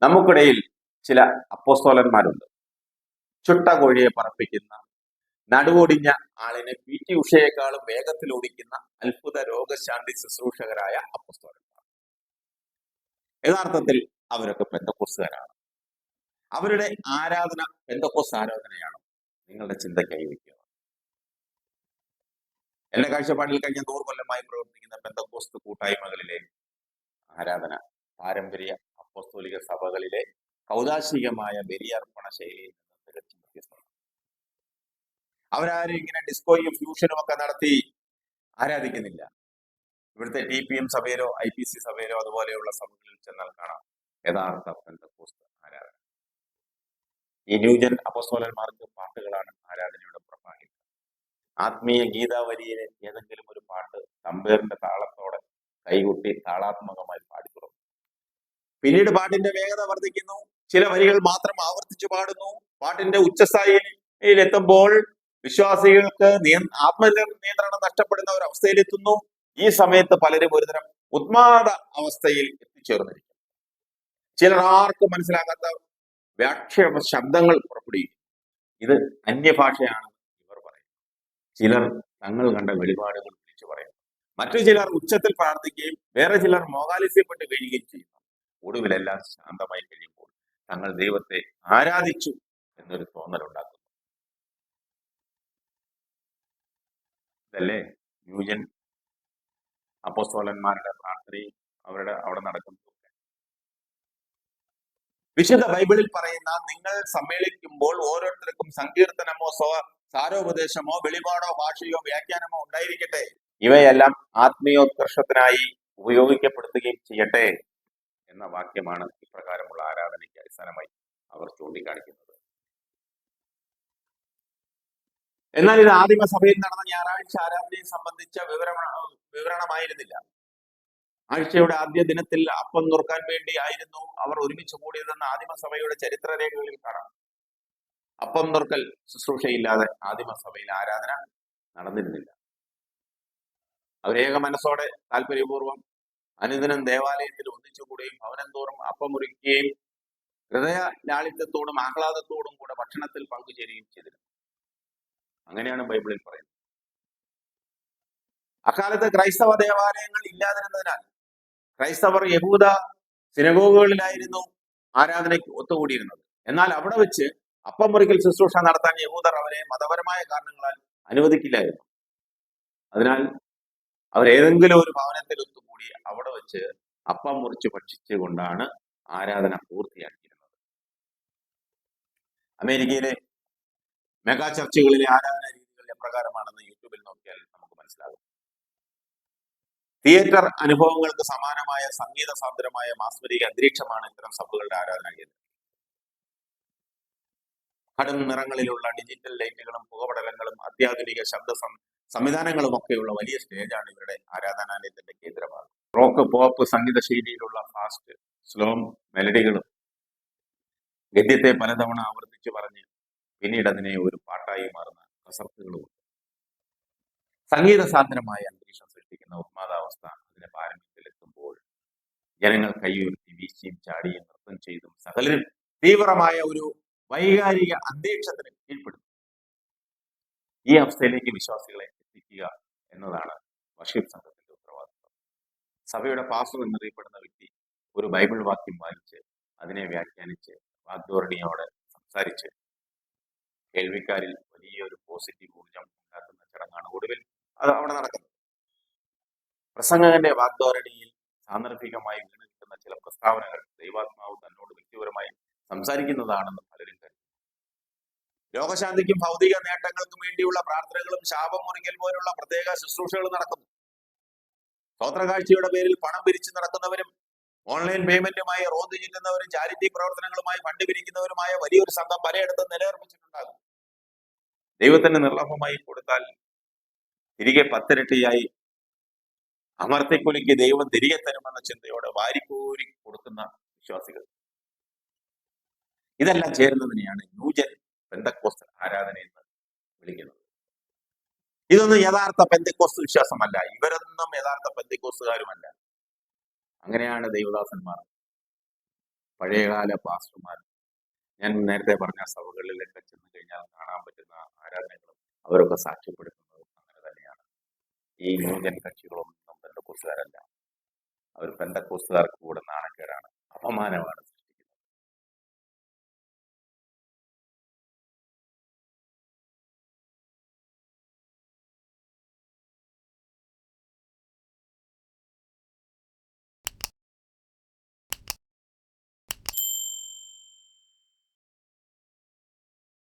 നമുക്കിടയിൽ ചില അപ്പോസ്തലന്മാരുണ്ട്. ചുട്ട കോഴിയെ പറപ്പിക്കുന്ന, നടുവൊടിഞ്ഞ ആളിനെ PT ഉഷയേക്കാളും വേഗത്തിൽ ഓടിക്കുന്ന അത്ഭുത രോഗശാന്തി ശുശ്രൂഷകരായ അപ്പോസ്തലന്മാർ. യഥാർത്ഥത്തിൽ അവരൊക്കെ പെന്തക്കോസ്തുകാരാണ്. അവരുടെ ആരാധന പെന്തക്കോസ്ത് ആരാധനയാണ്. നിങ്ങളുടെ ചിന്തയ്ക്കായി വയ്ക്കുക. എന്റെ കാഴ്ചപ്പാടിൽ കഴിഞ്ഞ 100 കൊല്ലമായി പ്രവർത്തിക്കുന്ന പെന്തക്കോസ്ത് കൂട്ടായ്മകളിലെ ആരാധന പാരമ്പര്യ അപ്പോസ്തോലിക സഭകളിലെ കൗദാശികമായ ബലിയർപ്പണ ശൈലിയിൽ നിന്ന് തികച്ചും വ്യത്യസ്തമാണ്. അവരാരും ഇങ്ങനെ ഡിസ്കോയും ഫ്യൂഷനും ഒക്കെ നടത്തി ആരാധിക്കുന്നില്ല. ഇവിടുത്തെ TPM സഭയിലോ IPC സഭയിലോ അതുപോലെയുള്ള സഭകളിൽ ചെന്നാൽ കാണാം യഥാർത്ഥ പെന്തക്കോസ്ത് ആരാധന. ഈ ന്യൂജൻ അപ്പോസ്തലന്മാർക്ക് പാട്ടുകളാണ് ആരാധനയുടെ പ്രഭാഗം. ആത്മീയ ഗീതാവലിയിലെ ഏതെങ്കിലും ഒരു പാട്ട് തമ്പേറിന്റെ താളത്തോടെ കൈകൊട്ടി താളാത്മകമായി പാടിത്തുറന്നു. പിന്നീട് പാട്ടിന്റെ വേഗത വർദ്ധിക്കുന്നു. ചില വരികൾ മാത്രം ആവർത്തിച്ചു പാടുന്നു. പാട്ടിന്റെ ഉച്ചസ്ഥായിയിൽ എത്തുമ്പോൾ വിശ്വാസികൾക്ക് ആത്മനിയന്ത്രണം നഷ്ടപ്പെടുന്ന ഒരു അവസ്ഥയിലെത്തുന്നു. ഈ സമയത്ത് പലരും ഒരുതരം ഉന്മാദ അവസ്ഥയിൽ എത്തിച്ചേർന്നിരിക്കും. ചിലർ ആർക്കും മനസ്സിലാകാത്ത വ്യാഖ്യ ശബ്ദങ്ങൾ പുറപ്പെടുവിക്കും. ഇത് അന്യഭാഷയാണ് ഇവർ പറയും. ചിലർ തങ്ങൾ കണ്ട വെളിപാടുകൾ വിളിച്ചു പറയും. മറ്റു ചിലർ ഉച്ചത്തിൽ പ്രാർത്ഥിക്കുകയും വേറെ ചിലർ മോകാലിസ്യപ്പെട്ട് കഴിയുകയും ചെയ്യുന്നു. ഒടുവിലെല്ലാം ശാന്തമായി കഴിയുമ്പോൾ തങ്ങൾ ദൈവത്തെ ആരാധിച്ചു എന്നൊരു തോന്നലുണ്ടാക്കുന്നു. ഇതല്ലേ ന്യൂജൻ അപ്പോസ്തലന്മാരുടെ പ്രാർത്ഥനയും അവിടെ നടക്കുന്നു. വിശുദ്ധ ബൈബിളിൽ പറയുന്ന നിങ്ങൾ സമ്മേളിക്കുമ്പോൾ ഓരോരുത്തർക്കും സങ്കീർത്തനമോ സാരോപദേശമോ വെളിപാടോ ഭാഷയോ വ്യാഖ്യാനമോ ഉണ്ടായിരിക്കട്ടെ. ഇവയെല്ലാം ആത്മീയോത്കർഷത്തിനായി ഉപയോഗിക്കപ്പെടുത്തുകയും ചെയ്യട്ടെ എന്ന വാക്യമാണ് ഇപ്രകാരമുള്ള ആരാധനയ്ക്ക് അടിസ്ഥാനമായി അവർ ചൂണ്ടിക്കാണിക്കുന്നത്. എന്നാൽ ഇത് ആദിമസഭയിൽ നടന്ന ഞായറാഴ്ച ആരാധനയെ സംബന്ധിച്ച വിവരണമായിരുന്നില്ല. ആഴ്ചയുടെ ആദ്യ ദിനത്തിൽ അപ്പം നുറുക്കാൻ വേണ്ടി ആയിരുന്നു അവർ ഒരുമിച്ച് കൂടിയതെന്ന് ആദിമസഭയുടെ ചരിത്രരേഖകളിൽ കാണാം. അപ്പം നുറുക്കൽ ശുശ്രൂഷയില്ലാതെ ആദിമസഭയിൽ ആരാധന നടന്നിരുന്നില്ല. അവരേക മനസ്സോടെ താല്പര്യപൂർവ്വം അനുദിനം ദേവാലയത്തിൽ ഒന്നിച്ചുകൂടുകയും ഭവനം തോറും അപ്പം മുറിക്കുകയും ഹൃദയ ലാളിത്യത്തോടും ആഹ്ലാദത്തോടും കൂടെ ഭക്ഷണത്തിൽ പങ്കുചേരുകയും ചെയ്തിരുന്നു. അങ്ങനെയാണ് ബൈബിളിൽ പറയുന്നത്. അക്കാലത്ത് ക്രൈസ്തവ ദേവാലയങ്ങൾ ഇല്ലാതിരുന്നതിനാൽ ക്രൈസ്തവർ യഹൂദ സിനഗോഗുകളിലായിരുന്നു ആരാധനയ്ക്ക് ഒത്തുകൂടിയിരുന്നത്. എന്നാൽ അവിടെ വെച്ച് അപ്പം മുറിക്കൽ ശുശ്രൂഷ നടത്താൻ യഹൂദർ അവരെ മതപരമായ കാരണങ്ങളാൽ അനുവദിക്കില്ലായിരുന്നു. അതിനാൽ അവരേതെങ്കിലും ഒരു ഭവനത്തിൽ ഒത്തുകൂടി അവിടെ വെച്ച് അപ്പം മുറിച്ച് ഭക്ഷിച്ചുകൊണ്ടാണ് ആരാധന പൂർത്തിയാക്കിയിരുന്നത്. അമേരിക്കയിലെ മെഗാ ചർച്ചുകളിലെ ആരാധന രീതികൾ എപ്രകാരമാണെന്ന് യൂട്യൂബിൽ നോക്കിയാൽ നമുക്ക് മനസ്സിലാകും. തിയേറ്റർ അനുഭവങ്ങൾക്ക് സമാനമായ സംഗീത സാന്ദ്രമായ മാസ്മരിക അന്തരീക്ഷമാണ് ഇത്തരം സഭകളുടെ ആരാധന കേന്ദ്രം. കടും നിറങ്ങളിലുള്ള ഡിജിറ്റൽ ലൈറ്റുകളും പുകപടലങ്ങളും അത്യാധുനിക ശബ്ദ സംവിധാനങ്ങളും ഒക്കെയുള്ള വലിയ സ്റ്റേജാണ് ഇവരുടെ ആരാധനാലയത്തിന്റെ കേന്ദ്രഭാഗം. റോക്ക്, പോപ്പ് സംഗീത ശൈലിയിലുള്ള ഫാസ്റ്റ്, സ്ലോ മെലഡികളും ഗദ്യത്തെ പലതവണ ആവർത്തിച്ചു പറഞ്ഞ് പിന്നീട് അതിനെ ഒരു പാട്ടായി മാറുന്ന കസർത്തുകളുമുണ്ട്. സംഗീത സാന്ദ്രമായ അന്തരീക്ഷം സൃഷ്ടിക്കുന്ന ഉന്മാദാവസ്ഥ അതിന്റെ പാരമ്യത്തിലെത്തുമ്പോൾ ജനങ്ങൾ കൈയുയർത്തി വീശിയും ചാടിയും നൃത്തം ചെയ്തും സകലരും തീവ്രമായ ഒരു വൈകാരിക അന്തരീക്ഷത്തിന് കീഴ്പ്പെടുന്നു. ഈ അവസ്ഥയിലേക്ക് വിശ്വാസികളെ എത്തിക്കുക എന്നതാണ് വർഷിപ്പ് സംഘത്തിന്റെ ഉത്തരവാദിത്വം. സഭയുടെ പാസ്റ്റർ എന്നറിയപ്പെടുന്ന വ്യക്തി ഒരു ബൈബിൾ വാക്യം വായിച്ച് അതിനെ വ്യാഖ്യാനിച്ച് വാഗ്ദോരണിയോടെ സംസാരിച്ച് കേൾവിക്കാരിൽ വലിയൊരു പോസിറ്റീവ് ഊർജം ഉണ്ടാക്കുന്ന ചടങ്ങാണ് ഒടുവിൽ അത് അവിടെ നടക്കുന്നത്. പ്രസംഗകന്റെ വാഗ്ദോരണിയിൽ സാന്ദർഭികമായി വീണ് കിട്ടുന്ന ചില പ്രസ്താവനകൾ ദൈവാത്മാവ് തന്നോട് വ്യക്തിപരമായി സംസാരിക്കുന്നതാണെന്ന് പലരും കരുതുന്നു. രോഗശാന്തിക്കും ഭൗതിക നേട്ടങ്ങൾക്കും വേണ്ടിയുള്ള പ്രാർത്ഥനകളും ശാപം മുറിക്കൽ പോലുള്ള പ്രത്യേക ശുശ്രൂഷകളും നടക്കുന്നു. സ്തോത്രകാഴ്ചയുടെ പേരിൽ പണം പിരിച്ചു നടക്കുന്നവരും ഓൺലൈൻ പേയ്മെന്റുമായി റോന്ത് ചെല്ലുന്നവരും ചാരിറ്റി പ്രവർത്തനങ്ങളുമായി ഫണ്ട് പിരിക്കുന്നവരുമായ വലിയൊരു സംഘം പലയിടത്തും നിലനിർമ്മിച്ചിട്ടുണ്ടാകും. ദൈവത്തിന് നിർലഭമായി കൊടുത്താൽ തിരികെ 10 ഇരട്ടിയായി അമർത്തിക്കുലിക്ക് ദൈവം തിരികെ തരുമെന്ന ചിന്തയോടെ വാരിക്കോരി കൊടുക്കുന്ന വിശ്വാസികൾ. ഇതെല്ലാം ചേരുന്നതിനെയാണ് ന്യൂജൻ പെന്തക്കോസ്ത് ആരാധന എന്ന് വിളിക്കുന്നത്. ഇതൊന്നും യഥാർത്ഥ പെന്തക്കോസ്ത് വിശ്വാസമല്ല. ഇവരൊന്നും യഥാർത്ഥ പെന്തക്കോസ്തുകാരുമല്ല. അങ്ങനെയാണ് ദൈവദാസന്മാർ പഴയകാല പാസ്റ്റർമാർ, ഞാൻ നേരത്തെ പറഞ്ഞ സഭകളിലൊക്കെ ചെന്ന് കഴിഞ്ഞാൽ കാണാൻ പറ്റുന്ന ആരാധനകളും അവരൊക്കെ സാക്ഷ്യപ്പെടുത്തുന്നതും അങ്ങനെ തന്നെയാണ്. ഈ ന്യൂജൻ കക്ഷികളൊന്നും പെന്തക്കോസ്തുകാരല്ല. അവർ പെന്തക്കോസ്തുകാർക്ക് കൂടെ നാണക്കേടാണ്, അപമാനമാണ്.